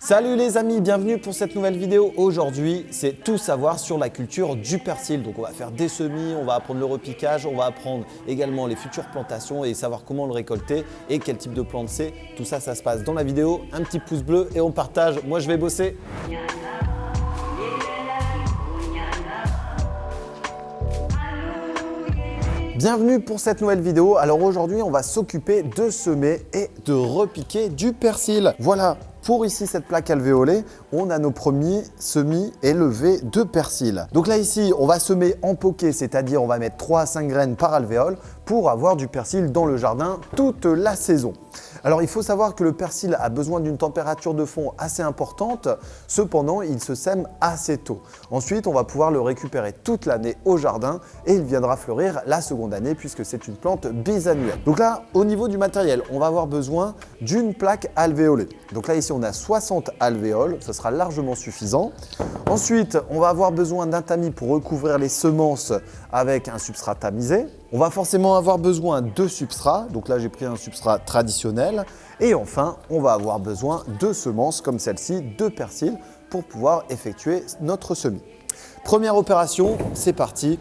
Salut les amis, bienvenue pour cette nouvelle vidéo. Aujourd'hui, c'est tout savoir sur la culture du persil. Donc on va faire des semis, on va apprendre le repiquage, on va apprendre également les futures plantations et savoir comment le récolter et quel type de plante c'est. Tout ça, ça se passe dans la vidéo. Un petit pouce bleu et on partage. Moi, je vais bosser. Bienvenue pour cette nouvelle vidéo. Alors aujourd'hui, on va s'occuper de semer et de repiquer du persil. Voilà. Pour ici, cette plaque alvéolée, on a nos premiers semis et levés de persil. Donc là, ici, on va semer en poquet, c'est-à-dire on va mettre 3 à 5 graines par alvéole pour avoir du persil dans le jardin toute la saison. Alors, il faut savoir que le persil a besoin d'une température de fond assez importante. Cependant, il se sème assez tôt. Ensuite, on va pouvoir le récupérer toute l'année au jardin et il viendra fleurir la seconde année puisque c'est une plante bisannuelle. Donc là, au niveau du matériel, on va avoir besoin d'une plaque alvéolée. Donc là, ici, on a 60 alvéoles, ça sera largement suffisant. Ensuite, on va avoir besoin d'un tamis pour recouvrir les semences avec un substrat tamisé. On va forcément avoir besoin de substrats, donc là j'ai pris un substrat traditionnel. Et enfin, on va avoir besoin de semences comme celle-ci, de persil, pour pouvoir effectuer notre semis. Première opération, c'est parti.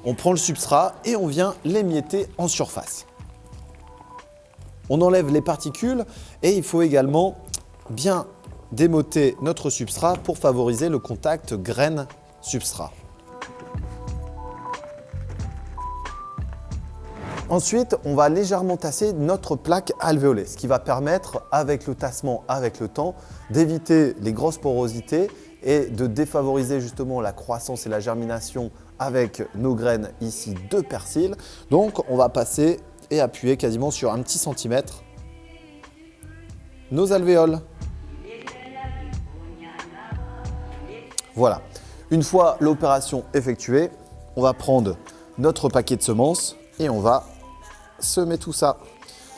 On prend le substrat et on vient l'émietter en surface. On enlève les particules et il faut également bien démotter notre substrat pour favoriser le contact graine-substrat. Ensuite, on va légèrement tasser notre plaque alvéolée, ce qui va permettre, avec le tassement, avec le temps, d'éviter les grosses porosités et de défavoriser justement la croissance et la germination avec nos graines ici de persil. Donc, on va passer et appuyer quasiment sur un petit centimètre nos alvéoles. Voilà. Une fois l'opération effectuée, on va prendre notre paquet de semences et on va semer tout ça.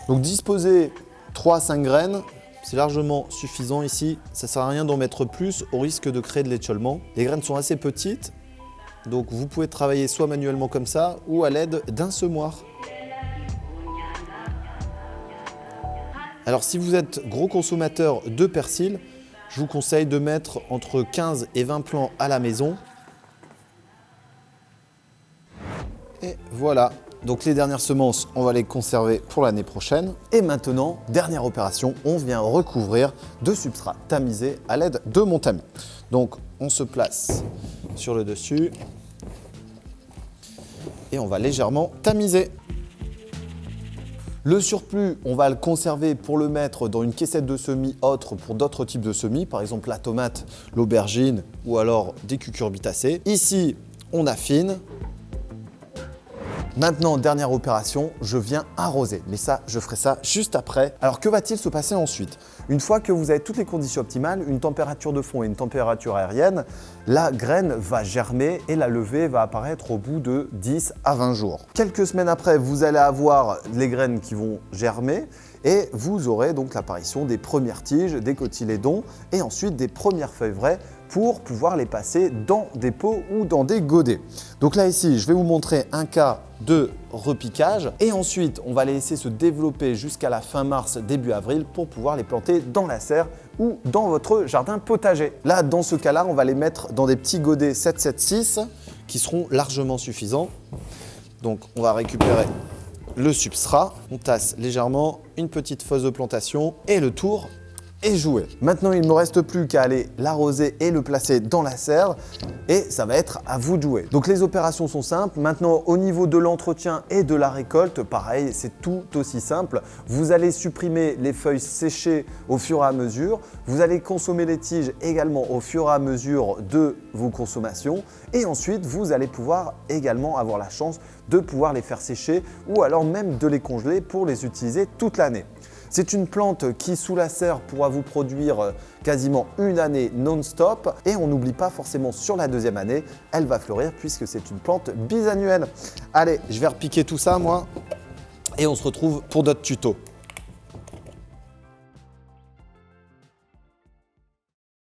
Donc disposer 3 à 5 graines, c'est largement suffisant ici. Ça ne sert à rien d'en mettre plus au risque de créer de l'étiolement. Les graines sont assez petites, donc vous pouvez travailler soit manuellement comme ça ou à l'aide d'un semoir. Alors si vous êtes gros consommateur de persil, je vous conseille de mettre entre 15 et 20 plants à la maison. Et voilà. Donc les dernières semences, on va les conserver pour l'année prochaine. Et maintenant, dernière opération, on vient recouvrir de substrat tamisé à l'aide de mon tamis. Donc on se place sur le dessus et on va légèrement tamiser. Le surplus, on va le conserver pour le mettre dans une caissette de semis autre pour d'autres types de semis, par exemple la tomate, l'aubergine ou alors des cucurbitacées. Ici, on affine. Maintenant, dernière opération, je viens arroser. Mais ça, je ferai ça juste après. Alors, que va-t-il se passer ensuite? Une fois que vous avez toutes les conditions optimales, une température de fond et une température aérienne, la graine va germer et la levée va apparaître au bout de 10 à 20 jours. Quelques semaines après, vous allez avoir les graines qui vont germer et vous aurez donc l'apparition des premières tiges, des cotylédons et ensuite des premières feuilles vraies pour pouvoir les passer dans des pots ou dans des godets. Donc là ici, je vais vous montrer un cas de repiquage et ensuite on va les laisser se développer jusqu'à la fin mars, début avril pour pouvoir les planter dans la serre ou dans votre jardin potager. Là, dans ce cas-là, on va les mettre dans des petits godets 776 qui seront largement suffisants. Donc on va récupérer le substrat, on tasse légèrement, une petite fosse de plantation et le tour est joué. Maintenant, il ne me reste plus qu'à aller l'arroser et le placer dans la serre et ça va être à vous de jouer. Donc les opérations sont simples. Maintenant, au niveau de l'entretien et de la récolte, pareil, c'est tout aussi simple. Vous allez supprimer les feuilles séchées au fur et à mesure. Vous allez consommer les tiges également au fur et à mesure de vos consommations et ensuite, vous allez pouvoir également avoir la chance de pouvoir les faire sécher ou alors même de les congeler pour les utiliser toute l'année. C'est une plante qui, sous la serre, pourra vous produire quasiment une année non-stop et on n'oublie pas forcément sur la deuxième année, elle va fleurir puisque c'est une plante bisannuelle. Allez, je vais repiquer tout ça moi et on se retrouve pour d'autres tutos.